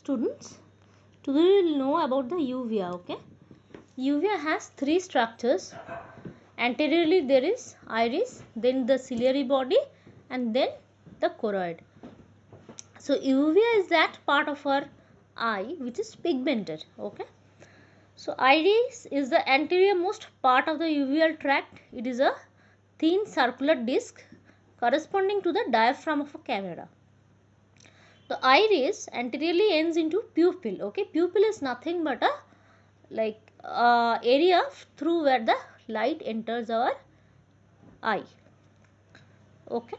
students, today we will know about the uvea. Okay, uvea has three structures. Anteriorly there is iris, then the ciliary body, and then the choroid. So uvea is that part of our eye which is pigmented. Okay, so iris is the anterior most part of the uveal tract. It is a thin circular disc corresponding to the diaphragm of a camera. The iris anteriorly ends into pupil. Okay, pupil is nothing but a area through where the light enters our eye. Okay,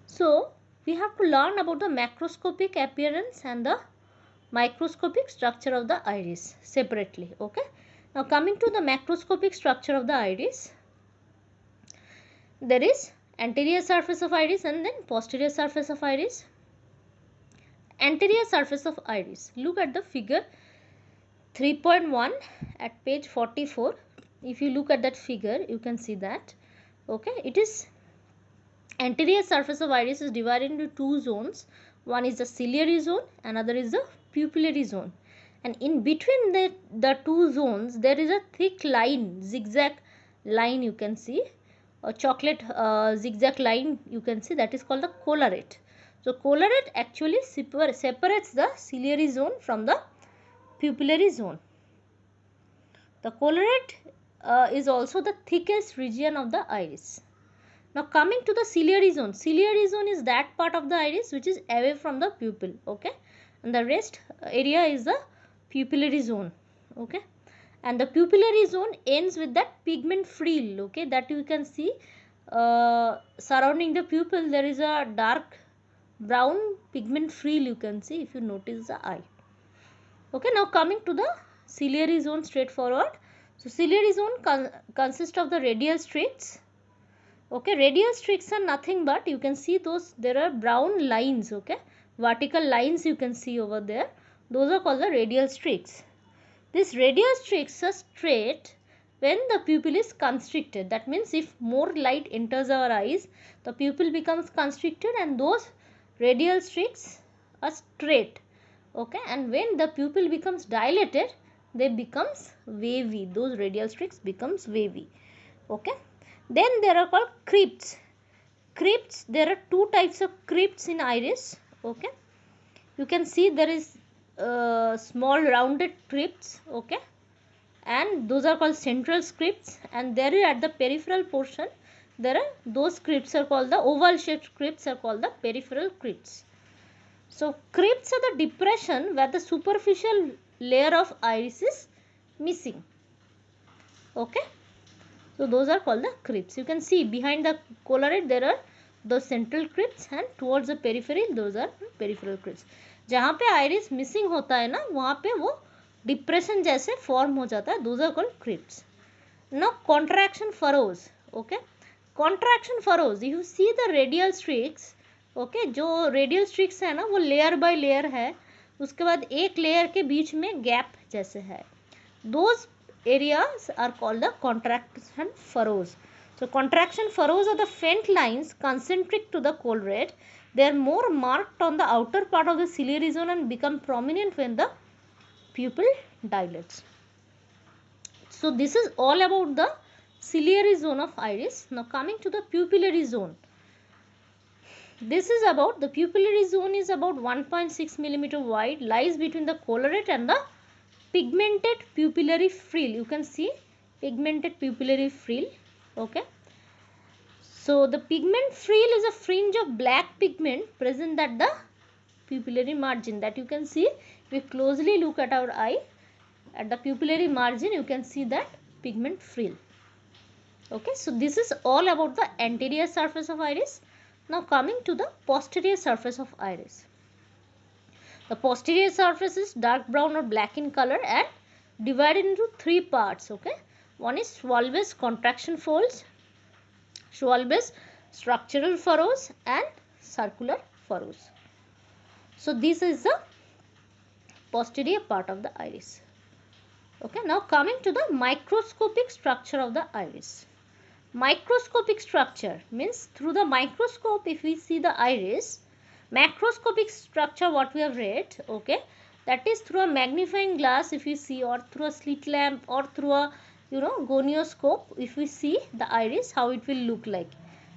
so we have to learn about the macroscopic appearance and the microscopic structure of the iris separately. Okay, now coming to the macroscopic structure of the iris, there is anterior surface of iris and then posterior surface of iris. Anterior surface of iris, look at the figure 3.1 at page 44. If you look at that figure, you can see that. Okay, it is anterior surface of iris is divided into two zones. One is the ciliary zone, another is the pupillary zone, and in between the two zones there is a thick line, zigzag line, you can see a chocolate zigzag line, you can see, that is called the collarate. So collarate actually separates the ciliary zone from the pupillary zone. The collarate is also the thickest region of the iris. Now coming to the ciliary zone. Ciliary zone is that part of the iris which is away from the pupil. Okay, and the rest area is the pupillary zone. Okay, and the pupillary zone ends with that pigment frill. Okay, that you can see surrounding the pupil. There is a dark brown pigment frill, you can see if you notice the eye. Okay, now coming to the ciliary zone straightforward. So ciliary zone consists of the radial streaks. Okay, radial streaks are nothing but, you can see those, there are brown lines. Okay, vertical lines you can see over there, those are called the radial streaks. These radial streaks are straight when the pupil is constricted. That means if more light enters our eyes, the pupil becomes constricted and those radial streaks are straight. Okay, and when the pupil becomes dilated, they becomes wavy, those radial streaks becomes wavy. Okay, then there are called crypts. Crypts, there are two types of crypts in iris. Okay, you can see there is small rounded crypts. Okay, and those are called central crypts, and there is at the peripheral portion there are those crypts are called the oval shaped crypts are called the peripheral crypts. So crypts are the depression where the superficial layer of iris is missing. Okay, so those are called the crypts. You can see behind the collarate there are the central crypts and towards the periphery those are peripheral crypts. जहाँ पे iris missing होता है ना, वहाँ पे वो depression जैसे form हो जाता है, those are called crypts. Now contraction furrows. Okay, contraction furrows, you see the radial streaks. Okay, जो radial streaks है ना वो layer by layer है, उसके बाद एक layer के बीच में gap जैसे है, those areas are called the contraction furrows. So contraction furrows are the faint lines concentric to the collarate. They are more marked on the outer part of the ciliary zone and become prominent when the pupil dilates. So this is all about the ciliary zone of iris. Now coming to the pupillary zone. This is about, the pupillary zone is about 1.6 mm wide, lies between the collarate and the pigmented pupillary frill. You can see pigmented pupillary frill. Okay, so the pigment frill is a fringe of black pigment present at the pupillary margin, that you can see if we closely look at our eye, at the pupillary margin you can see that pigment frill. Okay, so this is all about the anterior surface of iris. Now coming to the posterior surface of iris. The posterior surface is dark brown or black in color and divided into three parts. Okay, one is bulbous contraction folds, bulbous structural furrows and circular furrows. So this is the posterior part of the iris. Okay, now coming to the microscopic structure of the iris. Microscopic structure means through the microscope if we see the iris, Macroscopic structure, what we have read, okay, that is through a magnifying glass if you see, or through a slit lamp, or through a gonioscope, if we see the iris, how it will look like.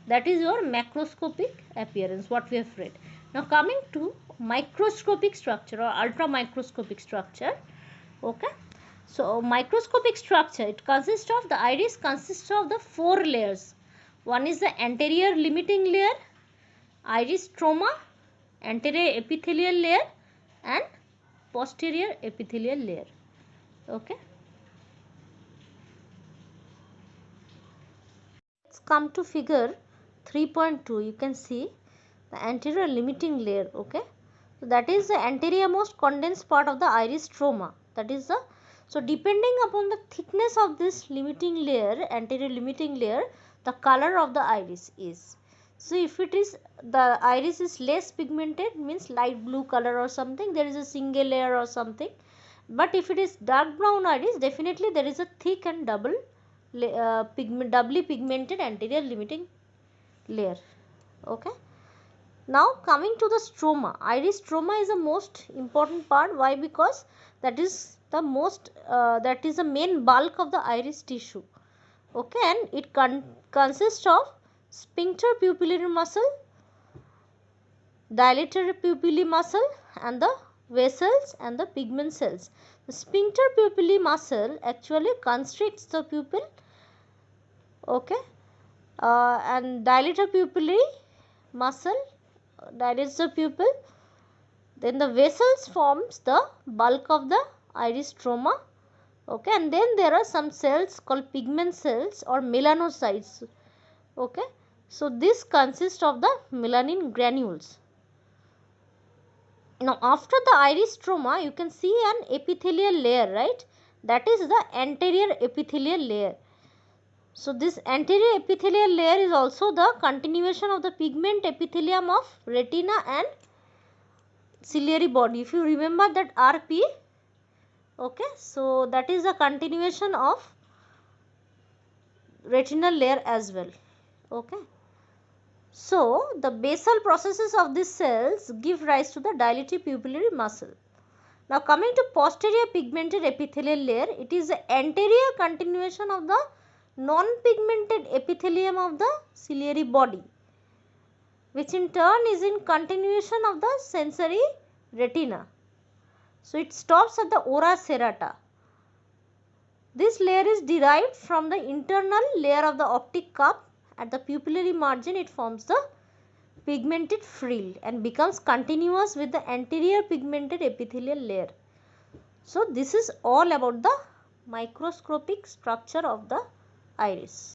That is your macroscopic appearance, what we have read. Now coming to microscopic structure or ultra microscopic structure, okay. So microscopic structure, it consists of, the iris consists of the 4 layers. One is the anterior limiting layer, iris stroma, anterior epithelial layer, and posterior epithelial layer, okay. Let's come to figure 3.2. You can see the anterior limiting layer, okay. So that is the anterior most condensed part of the iris stroma. That is the, so depending upon the thickness of this limiting layer, anterior limiting layer, the color of the iris is. So if it is, the iris is less pigmented, means light blue color or something, there is a single layer or something. But if it is dark brown iris, definitely there is a thick and doubly pigmented anterior limiting layer, okay. Now coming to the stroma, iris stroma is the most important part. Why? Because that is the most, that is the main bulk of the iris tissue, okay, and it consists of sphincter pupillary muscle, dilator pupillae muscle, and the vessels and the pigment cells. The sphincter pupillae muscle actually constricts the pupil, okay, and dilator pupillae muscle dilates the pupil. Then the vessels forms the bulk of the iris stroma, okay, and then there are some cells called pigment cells or melanocytes, okay. So this consists of the melanin granules. Now after the iris stroma, you can see an epithelial layer, right? That is the anterior epithelial layer. So this anterior epithelial layer is also the continuation of the pigment epithelium of retina and ciliary body. If you remember that RP, okay, so that is a continuation of retinal layer as well, okay. So the basal processes of these cells give rise to the dilative pupillary muscle. Now coming to posterior pigmented epithelial layer, it is the anterior continuation of the non-pigmented epithelium of the ciliary body, which in turn is in continuation of the sensory retina. So it stops at the ora serrata. This layer is derived from the internal layer of the optic cup. At the pupillary margin, it forms the pigmented frill and becomes continuous with the anterior pigmented epithelial layer. So this is all about the microscopic structure of the iris.